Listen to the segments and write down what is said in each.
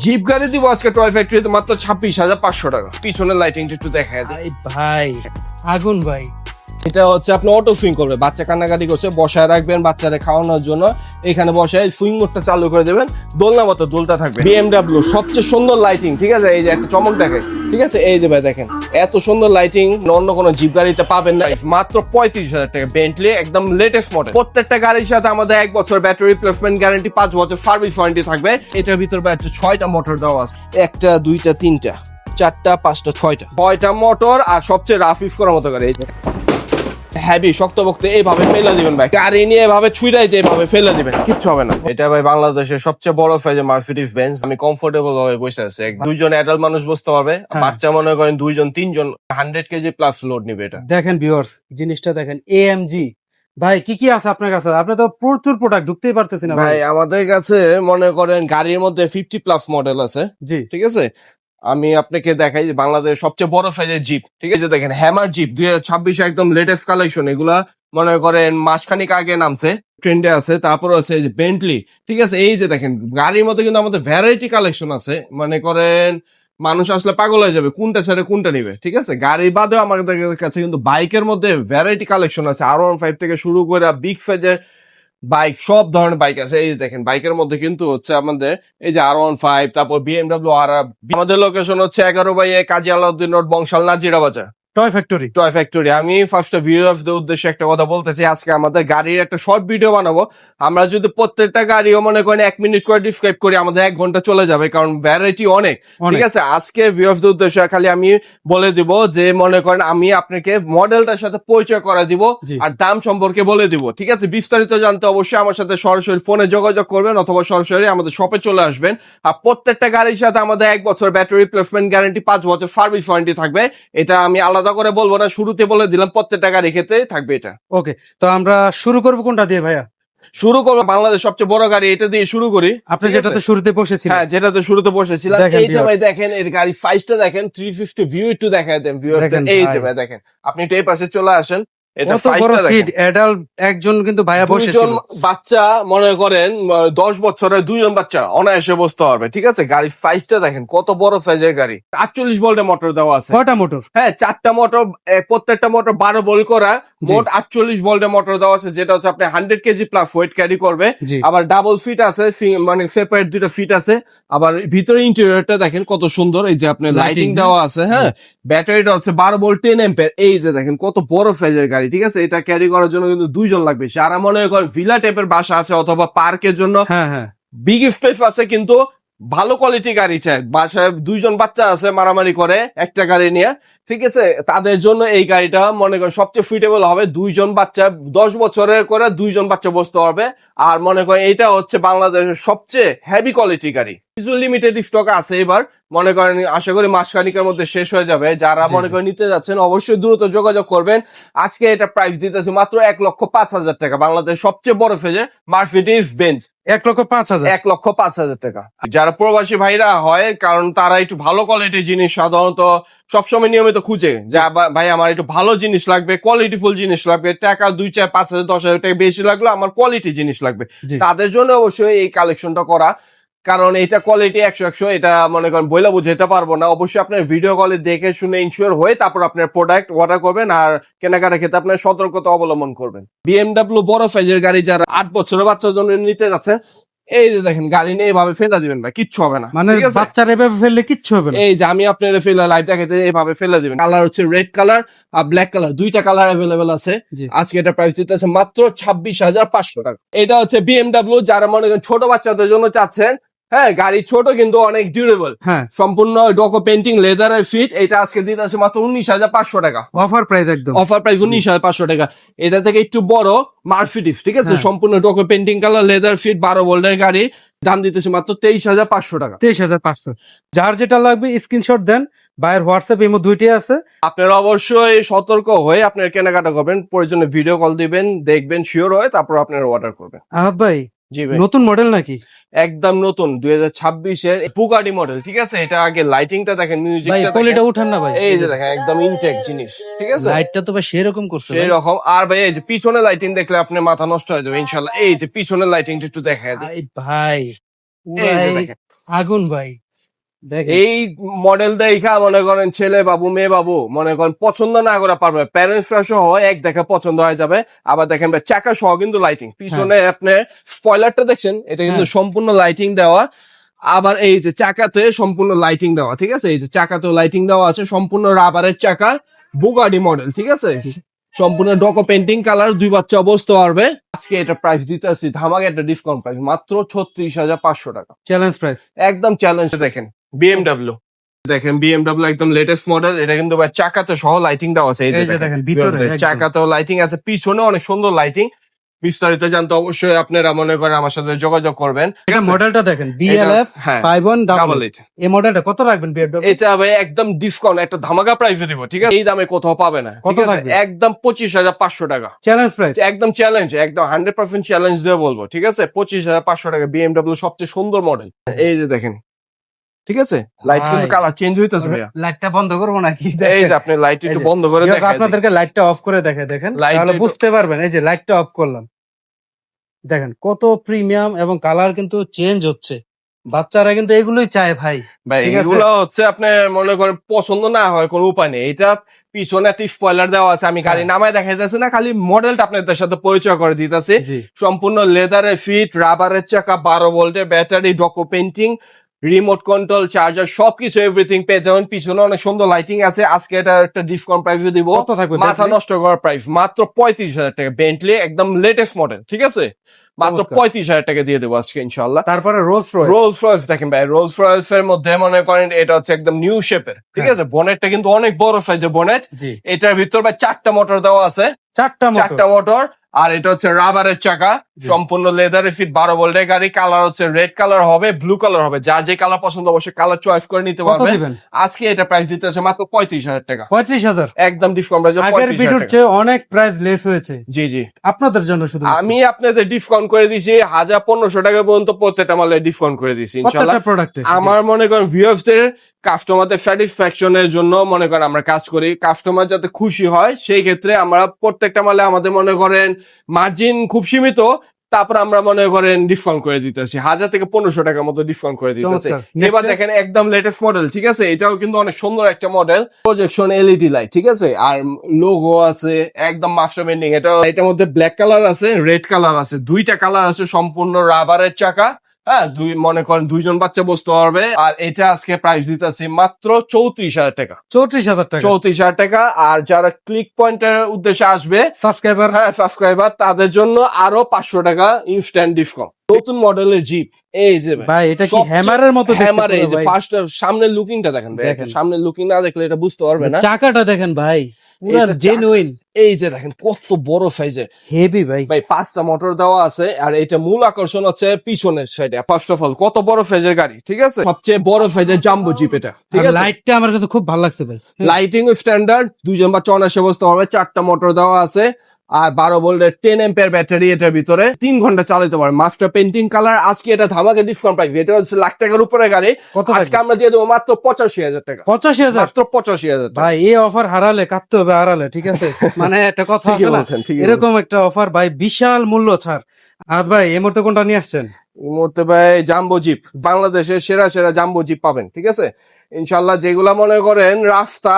Zip গাড়ি দিব আজকে টয় ফ্যাক্টরিতে মাত্র 26,500 টাকা। পিছনের লাইটিংটা একটু দেখা যায়। ভাই আগুন ভাই, এটা হচ্ছে আপনি অটো সুইং করবে, বাচ্চা কান্নাকাটি করছে বসায় রাখবেন বাচ্চারে খাওয়ানোর জন্য, এখানে বসায় সুইং মোডটা চালু করে দেবেন, দোলনা মতো দোলটা থাকবে। বিএমডব্লিউ সবচেয়ে সুন্দর লাইটিং, ঠিক আছে, এই যে একটা চমক দেখে, ঠিক আছে, এই যে ভাই দেখেন এত সুন্দর লাইটিং অন্য কোনো জিপ গাড়িতে পাবেন না। মাত্র 35,000 টাকা। বেন্টলি একদম লেটেস্ট মডেল। প্রত্যেকটা গাড়ির সাথে আমাদের 1 বছর ব্যাটারি রিপ্লেসমেন্ট গ্যারান্টি, 5 বছর সার্ভিস ওয়ারেন্টি থাকবে। এটার ভিতরে ভাই 6টা মোটর দেওয়া আছে, 1টা 2টা 3টা 4টা 5টা 6টা মোটর, আর সবচেয়ে রাফ ইউজ করার মতো গাড়ি। হ্যাভি শক্তপোক্ত এইভাবে ফেলে দিবেন ভাই, গাড়ি নিয়ে এভাবে ছুঁড়াই যে এইভাবে ফেলে দিবেন, কিচ্ছু হবে না। এটা ভাই বাংলাদেশের সবচেয়ে বড় সাইজের মার্সিডিজ বেঞ্জ। আমি কমফোর্টেবল ভাবে বসে আছি, দুইজন অ্যাডাল্ট মানুষ বসতে পারবে, বাচ্চা মনে করেন 2জন 3জন, 100 কেজি প্লাস লোড নিবে এটা। দেখেন ভিউয়ার্স জিনিসটা দেখেন, এএমজি ভাই কি কি আছে আপনার কাছে? আপনি তো প্রচুর প্রোডাক্ট ঢুকতেই পারতেছেন না ভাই আমাদের কাছে মনে করেন গাড়ির মধ্যে 50 প্লাস মডেল আছে, জি ঠিক আছে। আমি আপনাকে দেখাই যে বাংলাদেশের সবচেয়ে বড় সাইজের জিপ, ঠিক আছে, দেখেন হ্যামার জিপ 2026 একদম লেটেস্ট কালেকশন। এগুলা মনে করেন মাসখানিক আগে নামছে, ট্রেন্ডে আছে। তারপর হচ্ছে যে বেন্টলি, ঠিক আছে, এই যে দেখেন গাড়ির মধ্যে কিন্তু আমাদের ভ্যারাইটি কালেকশন আছে। মনে করেন মানুষ আসলে পাগল হয়ে যাবে কোনটা ছেড়ে কোনটা নিবে, ঠিক আছে। গাড়ি বাদেও আমাদের কাছে কিন্তু বাইকের মধ্যে ভ্যারাইটি কালেকশন আছে, R15 থেকে শুরু করে বিগ সাইজের বাইক, সব ধরনের বাইক আছে। এই যে দেখেন বাইকের মধ্যে কিন্তু হচ্ছে আমাদের এই যে R15, তারপর BMW আর আমাদের লোকেশন হচ্ছে 11/1 কাজী আলাউদ্দিন রোড, বংশাল, নাজিরা বাজার, টয় ফ্যাক্টরি। Toy factory. আমি ফার্স্ট ভিউয়ার্সদের উদ্দেশ্যে একটা কথা বলতেছি, আজকে আমাদের গাড়ির একটা শর্ট ভিডিও বানাবো। আমরা যদি প্রত্যেকটা গাড়িও মনে করেন 1 মিনিট করে ডিসক্রাইব করি, আমাদের 1 ঘন্টা চলে যাবে, কারণ ভ্যারাইটি অনেক, ঠিক আছে। আজকে ভিউয়ার্সদের উদ্দেশ্যে খালি আমি বলে দিব যে মনে করেন আমি আপনাকে মডেলটার সাথে পরিচয় করে দিব আর দাম সম্পর্কে বলে দিব, ঠিক আছে। বিস্তারিত জানতে অবশ্যই আমার সাথে সরাসরি ফোনে যোগাযোগ করবেন অথবা সরাসরি আমাদের শপে চলে আসবেন। আর প্রত্যেকটা গাড়ির সাথে আমাদের 1 বছর ব্যাটারি রিপ্লেসমেন্ট গ্যারান্টি, 5 বছর সার্ভিস ওয়ারেন্টি থাকবে। এটা আমি আলাদা করে বলবো না, শুরুতে বলে দিলাম প্রত্যেকটা গাড়ি ক্ষেত্রে থাকবে এটা। ওকে, তো আমরা শুরু করবো কোনটা দিয়ে ভাইয়া? শুরু করবো বাংলাদেশ সবচেয়ে বড় গাড়ি, এটা দিয়ে শুরু করি। আপনি যেটাতে শুরুতে বসেছিলেন। হ্যাঁ, যেটাতে শুরুতে বসেছিলাম। দেখেন এই যে ভাই দেখেন এর গাড়ি সাইজটা দেখেন, 360 ভিউ একটু দেখায় দেন ভিউয়ার্স। এই যে ভাই দেখেন, আপনি একটু এই পাশে চলে আসেন, এটা সাইজটা দেখেন। অ্যাডাল্ট একজন কিন্তু ভাইয়া বসেছিল। দুইজন বাচ্চা মনে করেন 10 বছরের 2জন বাচ্চা অনায়াসে বসতে পারবে, ঠিক আছে। গাড়ির সাইজটা দেখেন কত বড় সাইজের গাড়ি। 48 ভোল্টের মোটর দেওয়া আছে। কয়টা মোটর? হ্যাঁ, 4টা মোটর, প্রত্যেকটা মোটর 12 ভোল্ট করা, মোট 48 ভোল্টের মোটর দেওয়া আছে, যেটা হচ্ছে আপনি 100 কেজি প্লাস ওয়েট ক্যারি করবে। আবার ডাবল ফিট আছে, মানে সেপারেট 2টা ফিট আছে। আবার ভিতরে ইন্টেরিয়রটা দেখেন কত সুন্দর, এই যে আপনার লাইটিং দেওয়া আছে। হ্যাঁ, ব্যাটারিটা হচ্ছে 12 ভোল্ট 10 অ্যাম্পিয়ার। এই যে দেখেন কত বড় সাইজের গাড়ি, ঠিক আছে। এটা ক্যারি করার জন্য কিন্তু 2জন লাগবে। যারা মনে করেন ভিলা টাইপের বাসা আছে অথবা পার্কের জন্য বিগ স্পেস আছে, কিন্তু ভালো কোয়ালিটি গাড়ি চায়, বাসায় 2জন বাচ্চা আছে মারামারি করে একটা গাড়ি নিয়ে, ঠিক আছে, তাদের জন্য এই গাড়িটা মনে করেন সবচেয়ে সুইটেবল হবে। 2জন বাচ্চা 10 বছরের করে 2জন বাচ্চা বসতে পারবে। আর মনে করেন এটা হচ্ছে বাংলাদেশের সবচেয়ে হেভি কোয়ালিটি গাড়ি। কিছু লিমিটেড স্টক আছে, এবার মনে করেন আশা করি মাসখানিকের মধ্যে শেষ হয়ে যাবে। যারা মনে করেন নিতে যাচ্ছেন অবশ্যই দ্রুত যোগাযোগ করবেন। আজকে এটা প্রাইস দিতেছে মাত্র 1,05,000 টাকা। বাংলাদেশের সবচেয়ে বড় সাইজের মার্সিডিজ বেঞ্জ 1,05,000। 1,05,000 টাকা। যারা প্রবাসী ভাইরা হয়, কারণ তারা একটু ভালো কোয়ালিটির জিনিস সাধারণত সবসময় নিয়মিত খুঁজে, যা ভাই আমার একটু ভালো জিনিস লাগবে, কোয়ালিটিফুল জিনিস লাগবে, টাকা 2, 4, 5,000, 10,000 টাকা বেশি লাগলো, আমার কোয়ালিটি জিনিস লাগবে, তাদের জন্য অবশ্যই এই কালেকশনটা করা। কারণ এটা কোয়ালিটি 100 এটা মনে করেন বইলা বুঝাইতে পারবো না। অবশ্যই আপনার ভিডিও কলে দেখে শুনে ইনশিওর হয়ে তারপর আপনার প্রোডাক্ট অর্ডার করবেন, আর কেনাকাটার ক্ষেত্রে আপনার সতর্কতা অবলম্বন করবেন। বিএমডব্লিউ বড় সাইজের গাড়ি যারা 8 বছরের বাচ্চার জন্য নিতে যাচ্ছে, এই যে দেখেন গাড়ি নিয়ে এভাবে ফেলা দিবেন ভাই, কিচ্ছু হবে না, মানে বাচ্চার এভাবে ফেললে কিচ্ছু হবে না। এই যে আমি আপনার ফেলা লাইট দেখাতে এভাবে ফেলে দিবেন। কালার হচ্ছে রেড কালার আর ব্ল্যাক কালার, 2টা কালার অ্যাভেলেবেল আছে। আজকে এটা প্রাইস দিতেছে মাত্র 26,500 টাকা। এটা হচ্ছে বিএমডব্লিউ, যারা মনে করেন ছোট বাচ্চাদের জন্য চাচ্ছেন। হ্যাঁ, গাড়ি ছোট কিন্তু অনেক ডিউরেবল, সম্পূর্ণ ডকো পেন্টিং লেদারের ফিট। এটা আজকে দিতে আছে মাত্র 19,500 টাকা। অফার প্রাইস, একদম অফার প্রাইস 19,500 টাকা। এটা থেকে একটু বড় মার্সিডিজ, ঠিক আছে, সম্পূর্ণ ডকো পেন্টিং কালার লেদার ফিট 12 ভোল্টের গাড়ি, দাম দিতেছে মাত্র 23,500 টাকা। 23,500। যার যেটা লাগবে স্ক্রিনশট দেন, ভাইয়ের হোয়াটসঅ্যাপ ইমো 2টি আছে। আপনারা অবশ্যই সতর্ক হয়ে আপনার কেনাকাটা করবেন, প্রয়োজনে ভিডিও কল দিবেন, দেখবেন শিওর হয়, তারপর আপনারা অর্ডার করবেন। আহাদ ভাই, জি ভাই, নতুন মডেল নাকি? একদম নতুন 2026-এর বুগাটি মডেল, ঠিক আছে। এটা আগে লাইটিংটা দেখেন, মিউজিকটা কোয়ালিটি উঠান না ভাই, এই যে দেখেন একদম ইনটেক জিনিস, ঠিক আছে। লাইটটা তো ভাই সেরকম করছে, সেরকম। আর ভাই এই যে পিছনে লাইটিং দেখলে আপনার মাথা নষ্ট হয়ে যাবে ইনশাআল্লাহ। এই যে পিছনের লাইটিংটা একটু দেখা যায় ভাই, এই যে দেখেন আগুন ভাই। দেখেন এই মডেল দেখা মনে করেন ছেলে বাবু মেয়ে বাবু মনে করেন পছন্দ না করে পারবে, প্যারেন্টসরা সহ এক দেখা পছন্দ হয়ে যাবে। আবার দেখেন ভাই চাকা সহ কিন্তু লাইটিং, পিছনে আপনার স্পয়লারটা দেখছেন, এটা কিন্তু সম্পূর্ণ লাইটিং দেওয়া। আবার এই যে চাকাতে সম্পূর্ণ লাইটিং দেওয়া, ঠিক আছে, এই যে চাকাতেও লাইটিং দেওয়া আছে, সম্পূর্ণ রাবারের চাকা, বুগাডি মডেল, ঠিক আছে, সম্পূর্ণ ডকো পেন্টিং কালার, 2 বাচ্চা বসতে পারবে। আজকে এটা প্রাইস দিতে আসছি ধামাকা একটা ডিসকাউন্ট প্রাইস, মাত্র 36,500 টাকা, চ্যালেঞ্জ প্রাইস। একদম চ্যালেঞ্জ। দেখেন বিএমডব্লিউ, দেখেন বিএমডব্লিউ একদম লেটেস্ট মডেল, এটা কিন্তু ভাই চাকাতে সহ লাইটিং দেওয়া আছে, এই যে দেখেন ভিতরে চাকাতেও লাইটিং আছে, পিছনে অনেক সুন্দর লাইটিং। বিস্তারিত জানতে অবশ্যই আপনারা মনে করেন আমার সাথে যোগাযোগ করবেন। এটা মডেলটা দেখেন BLF 5188, এই মডেলটা কত রাখবেন BMW? এটা ভাই একদম ডিসকাউন্ট একটা ধামাকা প্রাইসে দিব, ঠিক আছে, এই দামে কোথাও পাবে না, কত ঠিক আছে, থাকবে? একদম 25,500 টাকা, চ্যালেঞ্জ প্রাইস। একদম চ্যালেঞ্জ, একদম 100% চ্যালেঞ্জ দিয়ে বলবো, ঠিক আছে, 25,500 টাকা বিএমডব্লিউ সবচেয়ে সুন্দর মডেল। এই যে দেখেন, ঠিক আছে, লাইট কিন্তু ভাই, কালার চেঞ্জ হইতেছে ভাইয়া, লাইটটা বন্ধ করবো নাকি? এই যে আপনি লাইট একটু বন্ধ করে দেখেন, দেখেন, আপনাদেরকে লাইটটা অফ করে দেখেন, লাইটটা তাহলে একটু- বুঝতে পারবেন। এই যে লাইটটা অফ করলাম, দেখেন কত প্রিমিয়াম এবং কালার কিন্তু চেঞ্জ হচ্ছে। বাচ্চারা কিন্তু এগুলোই চায় ভাই। ভাই ঠিক আছে। এগুলো হচ্ছে আপনি মনে করেন পছন্দ না হয় কোনো উপায় নেই, এটা পিছনে একটা স্পয়লার দেওয়া আছে, আমি গাড়ি নামায় দেখাইতেছি না, খালি মডেলটা আপনাদের সাথে পরিচয় করে দিতেছি। জি। সম্পূর্ণ লেদারের ফিট, রাবারের চাকা, 12 ভোল্টের battery, Duco painting, remote control, charger, সবকিছু এভরিথিং পেয়ে যাবেন। পিছনে অনেক সুন্দর লাইটিং আছে। আজকে এটা একটা ডিসকাউন্ট প্রাইস দিব, কত থাকবে? মাথা নষ্ট করার প্রাইস, মাত্র 35,000 টাকা। বেন্টলি একদম লেটেস্ট মডেল, ঠিক আছে, মাত্র 35,000 টাকা দিয়ে দেবো আজকে ইনশাল্লাহ। তারপরে রোলস রয়েস। রোলস রয়েস দেখেন ভাই, রোলস রয়েস এর মধ্যে মনে করেন এটা হচ্ছে একদম নিউ শেপের, ঠিক আছে, বনেটটা কিন্তু অনেক বড় সাইজের বনেট। জি। এটার ভিতর ভাই 4টা মোটর দেওয়া আছে, 4টা মোটর। আর এটা হচ্ছে রাবারের চাকা, সম্পূর্ণ লেদারের ফিট, 12 ভোল্টের গাড়ি। কালার হচ্ছে রেড কালার হবে, ব্লু কালার হবে, যার যে কালার পছন্দ অবশ্যই কালার চয়েস করে নিতে পারবেন। আজকে এটা প্রাইস দিতে হচ্ছে মাত্র 35,000 টাকা, 35,000 একদম ডিসকাউন্ট প্রাইস। আগের ভিডিওর চেয়ে অনেক প্রাইস লেস হয়েছে। জি জি, আপনাদের জন্য শুধু আমি আপনাদের ডিসকাউন্ট করে দিছি 1,500 টাকা পর্যন্ত, প্রত্যেকটা মালে ডিসকাউন্ট করে দিছি ইনশাআল্লাহ। প্রোডাক্টে আমার মনে করেন ভিউয়ার্সদের, কাস্টমারদের স্যাটিসফ্যাকশনের জন্য মনে করেন আমরা কাজ করি, কাস্টমার যাতে খুশি হয় সেই ক্ষেত্রে আমরা প্রত্যেকটা মালে আমাদের মনে করেন মার্জিন খুব সীমিত, তারপর আমরা মনে করেন ডিসকাউন্ট করে দিতেছি 1,000 থেকে 1,500 টাকার মতো ডিসকাউন্ট করে দিতেছি। এবার দেখেন একদম লেটেস্ট মডেল, ঠিক আছে, এটাও কিন্তু অনেক সুন্দর একটা মডেল, প্রজেকশন এলইডি লাইট, ঠিক আছে, আর লোগো আছে একদম মাস্টার বেন্ডিং। এটার মধ্যে ব্ল্যাক কালার আছে, রেড কালার আছে, 2টা কালার আছে, সম্পূর্ণ রাবারের চাকা, হ্যাঁ, মনে করেন 2জন বাচ্চা বসতে পারবে। আর এটা আজকে প্রাইস দিতেছি মাত্র 34,000 টাকা, 34,000 টাকা, 34,000 টাকা। আর যারা ক্লিক পয়েন্টের উদ্দেশ্যে আসবে সাবস্ক্রাইবার, হ্যাঁ সাবস্ক্রাইবার, তাদের জন্য আরো 500 টাকা ইনস্ট্যান্ট ডিসকাউন্ট। নতুন মডেলের জিপ, এই যে ভাই এটা কি হ্যামারের মতো দেখতে, হ্যামার, এই যে ফার্স্ট সামনের লুকিংটা দেখেন ভাই, একটু সামনের লুকিং না দেখলে এটা বুঝতে পারবে না। চাকাটা দেখেন ভাই, পুরো জেনুইন। এই যে দেখেন কত বড় সাইজের, হেভি ভাই। ভাই 5টা মোটর দেওয়া আছে। আর এটা মূল আকর্ষণ হচ্ছে পিছনের সাইডে, ফার্স্ট অফ অল কত বড় সাইজের গাড়ি, ঠিক আছে, সবচেয়ে বড় সাইজের জাম্বো জিপ এটা, ঠিক আছে। লাইটটা আমার কাছে খুব ভালো লাগছে ভাই, লাইটিং স্ট্যান্ডার্ড, 2জন বাচ্চা অনায়াসে বসতে পারবে, 4টা মোটর দেওয়া আছে, আর 12 ভোল্টের 10 এম্পিয়ার ব্যাটারি এটার ভিতরে, 3 ঘন্টা চালাতে পারে, মাস্টার পেন্টিং কালার। আজকে এটা ধামাকা ডিসকাউন্ট প্রাইস, এটা হচ্ছে লাখ টাকার উপরে গাড়ি, আজকে আমরা দিয়ে দেবো মাত্র 85,000 টাকা। 85,000, মাত্র 85,000 ভাই। এই অফার হারালে কাটতে হবে, হারালে, ঠিক আছে, মানে একটা কথা আছে না, এরকম একটা অফার ভাই, বিশাল মূল্য ছাড়। আর ভাই এই মুহূর্তে কোনটা নিয়ে আসছেন? এই মুহূর্তে ভাই জাম্বো জিপ, বাংলাদেশের সেরা সেরা জাম্বো জিপ পাবেন, ঠিক আছে ইনশাল্লাহ, যেগুলা মনে করেন রাস্তা,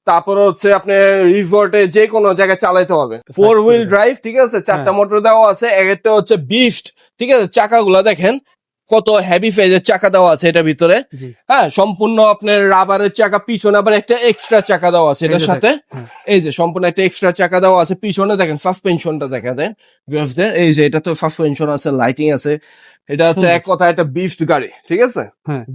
তারপর হচ্ছে আপনি রিসোর্টে যে কোনো জায়গায় চালাইতে পারবেন, 4 হুইল ড্রাইভ, ঠিক আছে, 4টা মোটর দেওয়া আছে, একটা হচ্ছে বিস্ট, ঠিক আছে, চাকাগুলা দেখেন কত হেভি সাইজের চাকা দেওয়া আছে এটার ভিতরে, হ্যাঁ, সম্পূর্ণ আপনার রাবারের চাকা, পিছনে আবার একটা এক্সট্রা চাকা দেওয়া আছে এটার সাথে, এই যে সম্পূর্ণ একটা এক্সট্রা চাকা দেওয়া আছে। পিছনে দেখেন সাসপেনশনটা দেখা দেয়, এই যে এটা তো সাসপেনশন আছে, লাইটিং আছে, এটা হচ্ছে এক কথা একটা বিস্ট গাড়ি, ঠিক আছে,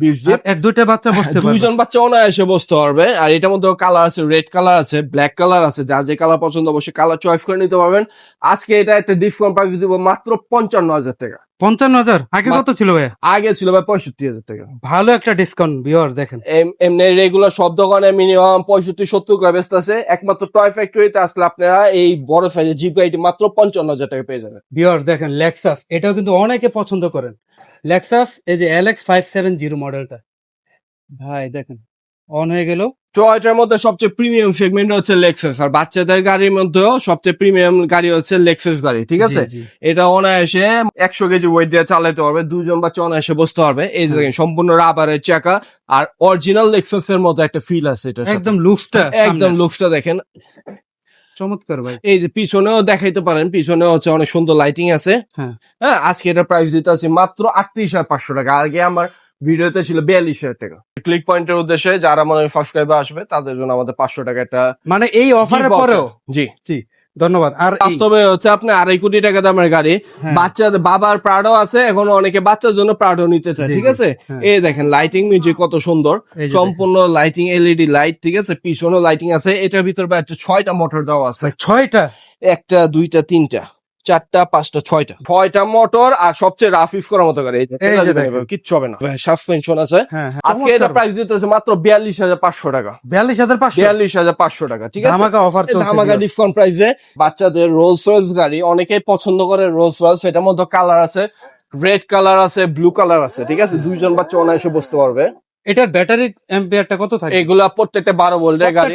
বিস্ট জিপ, 2টা বাচ্চা বসতে পারবে, 2জন বাচ্চা অনায়াসে বসতে পারবে। আর এটার মধ্যে কালার আছে, রেড কালার আছে, ব্ল্যাক কালার আছে, যার যে কালার পছন্দ অবশ্যই কালার চয়েস করে নিতে পারবেন। আজকে এটা একটা ডিসকাউন্ট প্রাইস দিব মাত্র 55,000 টাকা। 55,000? আগে কত ছিল ভাই? আগে ছিল ভাই 65,000 টাকা। ভালো একটা ডিসকাউন্ট ভিউয়ার, দেখেন এমনি রেগুলার সব দোকানে মিনিমাম 65-70 করে বেচতে আছে, একমাত্র টয় ফ্যাক্টরিতে আসলে আপনারা এই বড় সাইজের জিপ গাড়িটি মাত্র 55,000 টাকা পেয়ে যাবেন। ভিউয়ার দেখেন লেক্সাস, এটাও কিন্তু অনেকে পছন্দ করেন, লেক্সাস এই যে LX 570 মডেলটা, ভাই দেখেন অন হয়ে গেল, টয়োটার মধ্যে সবচেয়ে প্রিমিয়াম সেগমেন্ট হচ্ছে লেক্সাস, আর বাচ্চাদের গাড়ির মধ্যেও সবচেয়ে প্রিমিয়াম গাড়ি হচ্ছে লেক্সাস গাড়ি, ঠিক আছে। এটা অনায়াসে 100 কেজি ওয়েট দিয়ে চালাতে পারবে, দুজন বাচ্চা অনায়াসে বসতে পারবে। এই যে দেখেন সম্পূর্ণ রাবারের চাকা, আর অরিজিনাল লেক্সাস এর মতো একটা ফিল আছে এটা, একদম লুকসটা দেখেন চমৎকার ভাই। এই যে পিছনেও দেখাইতে পারেন, পিছনে হচ্ছে অনেক সুন্দর লাইটিং আছে। হ্যাঁ, আজকে এটা প্রাইস দিতে আছে মাত্র 38,500 টাকা। আগে আমার ভিডিওতে ছিল 42,000 টাকা। ক্লিক পয়েন্টের উদ্দেশ্যে যারা মনে হয় সাবস্ক্রাইবার আসবে তাদের জন্য আমাদের 500 টাকা একটা, মানে এই অফারের পরেও। জি জি ধন্যবাদ। আর বাস্তবে হচ্ছে আপনি 2.5 কোটি টাকা দামের গাড়ি, বাচ্চাদের বাবার প্রাডো আছে, এখন অনেকে বাচ্চার জন্য প্রাডো নিতে চায়, ঠিক আছে। এই দেখেন লাইটিং মিউজিক কত সুন্দর, সম্পূর্ণ লাইটিং, এলইডি লাইট, ঠিক আছে। পিছনেও লাইটিং আছে। এটার ভিতরে 6টা মোটর দেওয়া আছে। 6টা? 1টা 2টা 3টা 4টা 5টা 6টা মোটর, আর সবচেয়ে রাফ ইউজ করার মতো গাড়ি। কিচ্ছু হবে না, সাসপেনশন আছে। আজকে এটা প্রাইস দিতেছে মাত্র 42,500 টাকা। 42,500 টাকা, ঠিক আছে। ধামাকা অফার চলছে, ধামাকা ডিসকাউন্ট প্রাইসে। বাচ্চাদের রোলস রয়েস গাড়ি অনেকেই পছন্দ করে, রোলস রয়েস। এটার মধ্যে কালার আছে, রেড কালার আছে, ব্লু কালার আছে, ঠিক আছে। দুইজন বাচ্চা অনায়াসে বসতে পারবে। এটার ব্যাটারি অ্যাম্পিয়ারটা কত থাকে? এগুলা প্রত্যেকটা 12 ভোল্টের গাড়ি,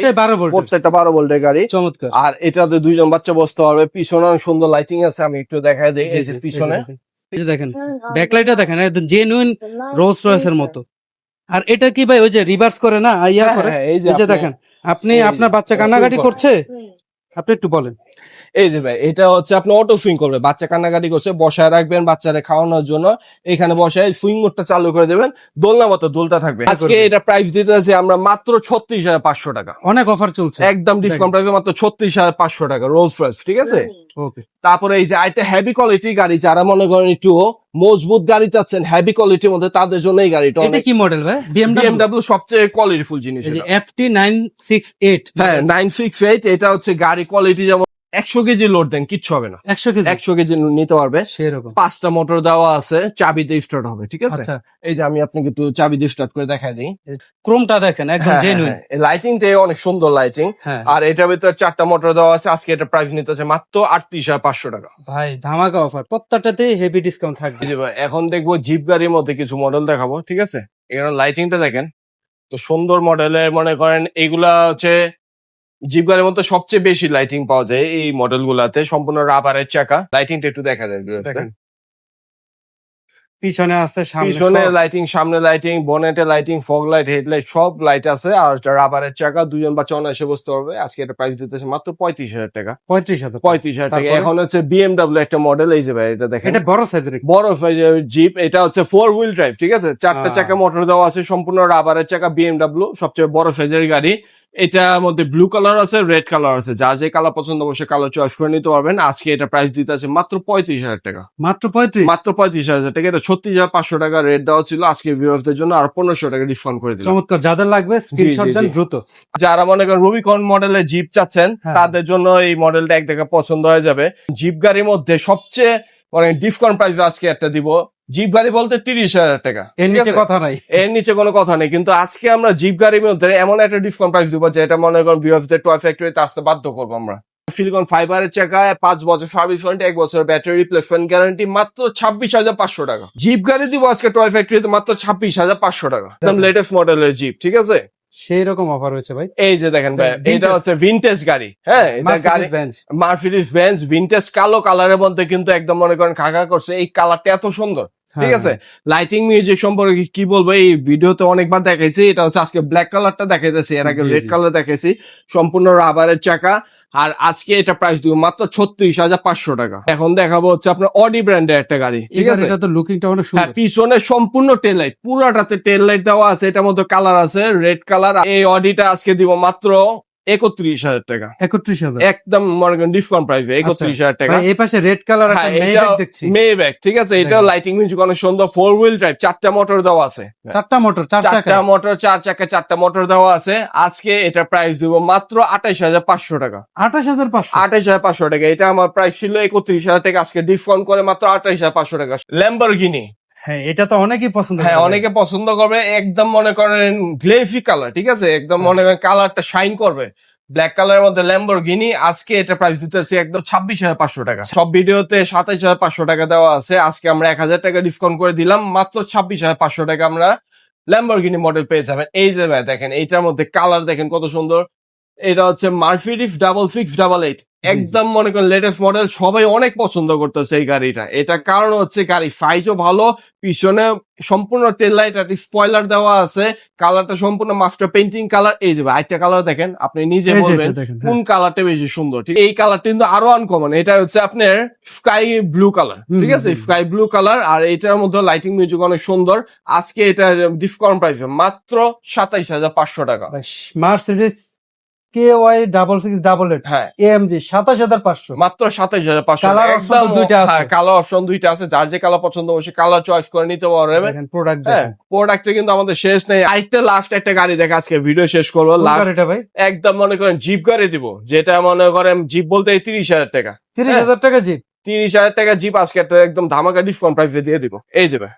প্রত্যেকটা 12 ভোল্টের গাড়ি। চমৎকার। আর এটাতে দুইজন বাচ্চা বসতে পারবে। পিছনে সুন্দর লাইটিং আছে, আমি একটু দেখাই দিই। এই যে পিছনে দেখেন ব্যাকলাইটটা দেখেন, একদম জেনুইন রোলস রয়েসের মতো। আর এটা কি ভাই ওই যে রিভার্স করে না, আইয়া করে? এই যে দেখেন, আপনি আপনার বাচ্চা কান্নাকাটি করছে, আপনি একটু বলেন। এই যে ভাই, এটা হচ্ছে আপনি অটো সুইং করবে, বাচ্চা কান্নাকাটি করছে বসায় রাখবেন বাচ্চারা খাওয়ানোর জন্য, এখানে বসায় সুইং মোডটা চালু করে দেবেন, দোলনা মতো দোলটা থাকবে। আজকে এটা প্রাইস দিতে আছে আমরা মাত্র 36,500 টাকা। অনেক অফার চলছে, একদম ডিসকাউন্ট প্রাইসে মাত্র 36,500 টাকা রোলস রয়েস, ঠিক আছে। ওকে। তারপরে এই যে আইটা হেভি কোয়ালিটির গাড়ি, যারা মনে করেন একটু মজবুত গাড়ি চাচ্ছেন হেভি কোয়ালিটির মধ্যে, তাদের জন্য এই গাড়িটা। এটা কি মডেল ভাই? BMW সবচেয়ে কোয়ালিটিফুল জিনিস, এই যে FT 968। হ্যাঁ 968। এটা হচ্ছে গাড়ি কোয়ালিটি যেমন 100 কেজি লোড দেন কিচ্ছু হবে না। 100 কেজি নিতে পারবে সেরকম। 5টা মোটর দেওয়া আছে, চাবিতে স্টার্ট হবে, ঠিক আছে। এই যে আমি আপনাকে একটু চাবি দিয়ে স্টার্ট করে দেখাই দিই। ক্রোমটা দেখেন একদম জেনুইন, লাইটিংটা অনেক সুন্দর লাইটিং। আর এটার ভিতরে 4টা মোটর দেওয়া আছে। আজকে এটা প্রাইস নিতে আছে মাত্র 38,500 টাকা। ভাই ধামাকা অফার, প্রত্যেকটাতে হেভি ডিসকাউন্ট থাকবে। জি ভাই, এখন দেখবো জিপ গাড়ির মধ্যে কিছু মডেল দেখাবো, ঠিক আছে। এখানে লাইটিংটা দেখেন তো সুন্দর মডেলের, মনে করেন এইগুলা হচ্ছে জিপ গাড়ির মধ্যে সবচেয়ে বেশি লাইটিং পাওয়া যায় এই মডেল গুলাতে। সম্পূর্ণ রাবারের চাকা, লাইটিংটা একটু দেখা যায়। পিছনে আছে, পিছনে লাইটিং, সামনে লাইটিং, বনেটে লাইটিং, ফগ লাইট, হেডলাইট, সব লাইট আছে। আর রাবারের চাকা, দুজন বাচ্চা অনায়াসে বসতে পারবে। আজকে এটা প্রাইস দিতেছে মাত্র 35,000 টাকা। 35,000 টাকা। এখন হচ্ছে BMW একটা মডেল, এই যে ভাই এটা দেখেন, এটা বড় সাইজের জিপ। এটা হচ্ছে 4 হুইল ড্রাইভ, ঠিক আছে। 4টা চাকা মোটর দেওয়া আছে, সম্পূর্ণ রাবারের চাকা, BMW সবচেয়ে বড় সাইজের গাড়ি। এটার মধ্যে ব্লু কালার আছে, রেড কালার আছে, যা যে কালার পছন্দ অবশ্যই কালার চয়েস করে নিতে পারবেন। আজকে এটা প্রাইস দিতে আছে মাত্র 35,000 টাকা। মাত্র 35,000 টাকা। এটা 36,500 টাকা রেট দেওয়া ছিল, আজকে ভিউয়ারদের জন্য আর 1500 টাকা ডিসকাউন্ট করে দিলাম। চমৎকার, যাদের লাগবে স্ক্রিনশট দেন দ্রুত। যারা মনে করেন রুবিকন মডেলের জিপ চাচ্ছেন, তাদের জন্য এই মডেলটা এক দেখা পছন্দ হয়ে যাবে। জিপ গাড়ির মধ্যে সবচেয়ে মানে ডিসকাউন্ট প্রাইস আজকে একটা দিব। জিপ গাড়ি বলতে 30,000 টাকা, এর নিচে কথা নাই, এর নিচে কোনো কথা নেই। কিন্তু আজকে আমরা জিপ গাড়ির মধ্যে এমন একটা ডিসকাউন্ট প্রাইস দিব যেটা মনে করেন ভিউয়ারদের টয় ফ্যাক্টরিতে আসতে বাধ্য করবো আমরা। সিলিকন ফাইবারের চাকায় 5 বছর সার্ভিস ওয়ারেন্টি, 1 বছর ব্যাটারি রিপ্লেসমেন্ট গ্যারান্টি, মাত্র 26,500 টাকা। জিপ গাড়ি দিব আজকে টয় ফ্যাক্টরিতে মাত্র 26,500 টাকা। একদম লেটেস্ট মডেলের জিপ, ঠিক আছে। সেই রকম অফার হয়েছে ভাই। এই যে দেখেন ভাই, এটা হচ্ছে ভিনটেজ গাড়ি। হ্যাঁ, এটা গাড়ি মার্সিডিজ বেঞ্জ ভিনটেজ, কালো কালারের মধ্যে কিন্তু একদম মনে করেন খাকা করছে। এই কালারটা এত সুন্দর, ঠিক আছে। লাইটিং মিউজিক সম্পর্কে কি বলবো, এই ভিডিওতে অনেকবার দেখাইছি। এটা হচ্ছে আজকে ব্ল্যাক কালারটা দেখাইতেছি, এর আগে রেড কালার দেখাইছি। সম্পূর্ণ রাবারের চাকা। আর আজকে এটা প্রাইস দিব মাত্র 36,500 টাকা। এখন দেখাবো হচ্ছে আপনার অডি ব্র্যান্ডের একটা গাড়ি, ঠিক আছে। এটা তো লুকিংটা অনেক সুন্দর। পিছনে সম্পূর্ণ টেল লাইট, পুরাটাতে টেল লাইট দেওয়া আছে। এটার মধ্যে কালার আছে রেড কালার। এই অডিটা আজকে দিব মাত্র 31,000 টাকা। 31,000 একদম মনে করেন ডিসকাউন্ট প্রাইসে 31,000 টাকা। এই পাশে রেড কালার একটা মেব্যাক দেখছি, মেব্যাক, ঠিক আছে। এটা লাইটিং মিউজিক অনেক সুন্দর, 4 হুইল ড্রাইভ, 4টা মোটর দেওয়া আছে। 4টা মোটর, 4 চাকা, 4টা মোটর দেওয়া আছে। আজকে এটা প্রাইস দিব মাত্র 28,500 টাকা। 28,500 টাকা। এটা আমার প্রাইস ছিল 31,000 টাকা, আজকে ডিসকাউন্ট করে মাত্র 28,500 টাকা। ল্যাম্বরগিনি, হ্যাঁ এটা তো অনেকেই পছন্দ করে। হ্যাঁ, অনেকে পছন্দ করবে। একদম মনে করেন গ্লেসি কালার, ঠিক আছে। একদম মনে করেন কালারটা শাইন করবে, ব্ল্যাক কালারের মধ্যে ল্যাম্বরগিনি। আজকে এটা প্রাইস দিতেছি একদম 26,500 টাকা। সব ভিডিওতে 27,500 টাকা দেওয়া আছে, আজকে আমরা 1,000 টাকা ডিসকাউন্ট করে দিলাম, মাত্র 26,500 টাকা আমরা ল্যাম্বরগিনি মডেল পেয়ে যাবেন। এই যে ভাই দেখেন এইটার মধ্যে কালার দেখেন কত সুন্দর। এটা হচ্ছে মার্সিডিজ 6688, একদম মনে করেন লেটেস্ট মডেল, সবাই অনেক পছন্দ করতেছে এই গাড়িটা। এটা কারণ হচ্ছে গাড়ি সাইজও ভালো, পিছনে সম্পূর্ণ টেল লাইট আর স্পয়লার দেওয়া আছে, কালারটা সম্পূর্ণ মাস্টার পেইন্টিং কালার। এই যে আরেকটা কালার দেখেন, আপনি নিজে বলবেন কোন কালারটা বেশি সুন্দর। ঠিক এই কালারটা কিন্তু আরো আনকমন, এটা হচ্ছে আপনার স্কাই ব্লু কালার, ঠিক আছে, স্কাই ব্লু কালার। আর এটার মধ্যে লাইটিং মিউজিক অনেক সুন্দর। আজকে এটা ডিসকাউন্ট প্রাইসে মাত্র 27,500 টাকা। মার্সিডিজ KY 6688, হ্যাঁ AMG 27,500, মাত্র 27,500। কালার অপশন দুইটা আছে, কালার অপশন দুইটা আছে, যার যে কালার পছন্দ হবে কালার চয়েস করে নিতে পারবেন। দেখেন প্রোডাক্ট হ্যাঁ, দেখেন, প্রোডাক্টে কিন্তু আমাদের শেষ নেই। আরেকটা লাস্ট একটা গাড়ি দেখে আজকে ভিডিও শেষ করবো। লাস্ট এটা ভাই একদম মনে করেন জিপ গাড়ি দিব, যেটা মনে করেন জিপ বলতে 30,000 টাকা, 30,000 টাকা জিপ, 30,000 টাকা জিপ আজকে একটা একদম ধামাকা ডিসকাউন্ট প্রাইসে দিয়ে দিব। এই যে ভাই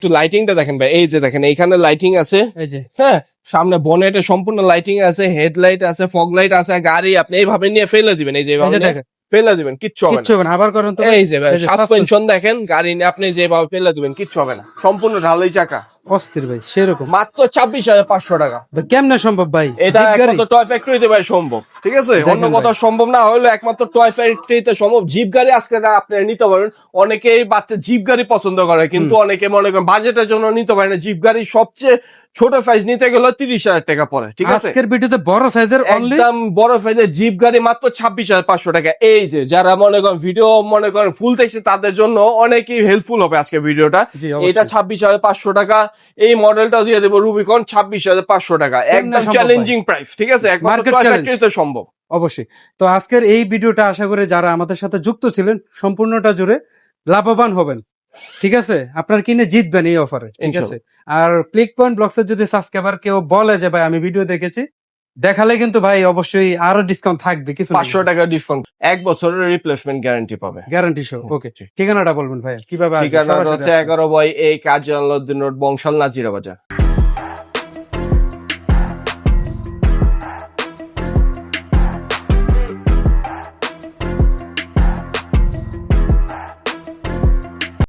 একটু লাইটিংটা দেখেন ভাই, এই যে দেখেন এইখানে লাইটিং আছে, এই যে হ্যাঁ সামনে বনেটে সম্পূর্ণ লাইটিং আছে, হেডলাইট আছে, ফগ লাইট আছে। গাড়ি আপনি এইভাবে নিয়ে ফেলে দিবেন, এই যে এই যে দেখেন ফেলে দিবেন, কিচ্ছু হবে কিচ্ছু হবে না। আবার করেন তো, এই যে ভাই সাসপেনশন দেখেন, গাড়ি নিয়ে আপনি যেভাবে ফেলে দিবেন কিচ্ছু হবে না, সম্পূর্ণ ঢালাই চাকা, অস্থির ভাই সেরকম। মাত্র 26,500 টাকা। ভাই কেমনে সম্ভব ভাই, এটা জিপ গাড়ি? একমাত্র টয় ফ্যাক্টরিতে ভাই সম্ভব, ঠিক আছে, দেখেন অন্য কোথাও সম্ভব না হলে একমাত্র টয় ফ্যাক্টরিতে সম্ভব। জিপ গাড়ি আজকে আপনি নিতে পারেন, অনেকেই বাচ্চা জিপ গাড়ি পছন্দ করে, কিন্তু অনেকে মনে করেন বাজেটের জন্য নিতে পারে না। জিপ গাড়ি সবচেয়ে ছোট সাইজ নিতে গেলে 30,000 টাকা পড়ে, ঠিক আছে। আজকের ভিডিওতে বড় সাইজের অনলি একদম বড় সাইজের জিপ গাড়ি মাত্র 26,500 টাকা। এই যে যারা মনে করেন ভিডিও মনে করেন ফুল দেখছে তাদের জন্য অনেকই হেল্পফুল হবে আজকে ভিডিওটা। এটা 26,500 টাকা। এই মডেলটা দিয়ে দেবো রুবিকন 26,500 টাকা, একদম চ্যালেঞ্জিং প্রাইস, ঠিক আছে, একমাত্র টয় ফ্যাক্টরিতে সম্ভব। অবশ্যই। তো আজকের এই ভিডিওটা আশা করি যারা আমাদের সাথে যুক্ত ছিলেন সম্পূর্ণটা জুড়ে লাভবান হবেন, ঠিক আছে, আপনার কিনে জিতবেন এই অফারে, ঠিক আছে। আর ক্লিক পয়েন্ট ব্লগসের যদি সাবস্ক্রাইবার কেউ বলে যে ভাই আমি ভিডিও দেখেছি, দেখালে কিন্তু ভাই অবশ্যই আরো ডিসকাউন্ট থাকবে, কিছু 500 টাকা ডিসকাউন্ট, 1 বছরের রিপ্লেসমেন্ট গ্যারান্টি পাবে, গ্যারান্টি সহ। ওকে, ঠিকানাটা বলবেন ভাই, কিভাবে আসবে? ঠিকানা সরাসরি হচ্ছে আসবে? 11 বাই এই কাজী আলাউদ্দিন রোড, বংশাল, নাজিরা বাজার।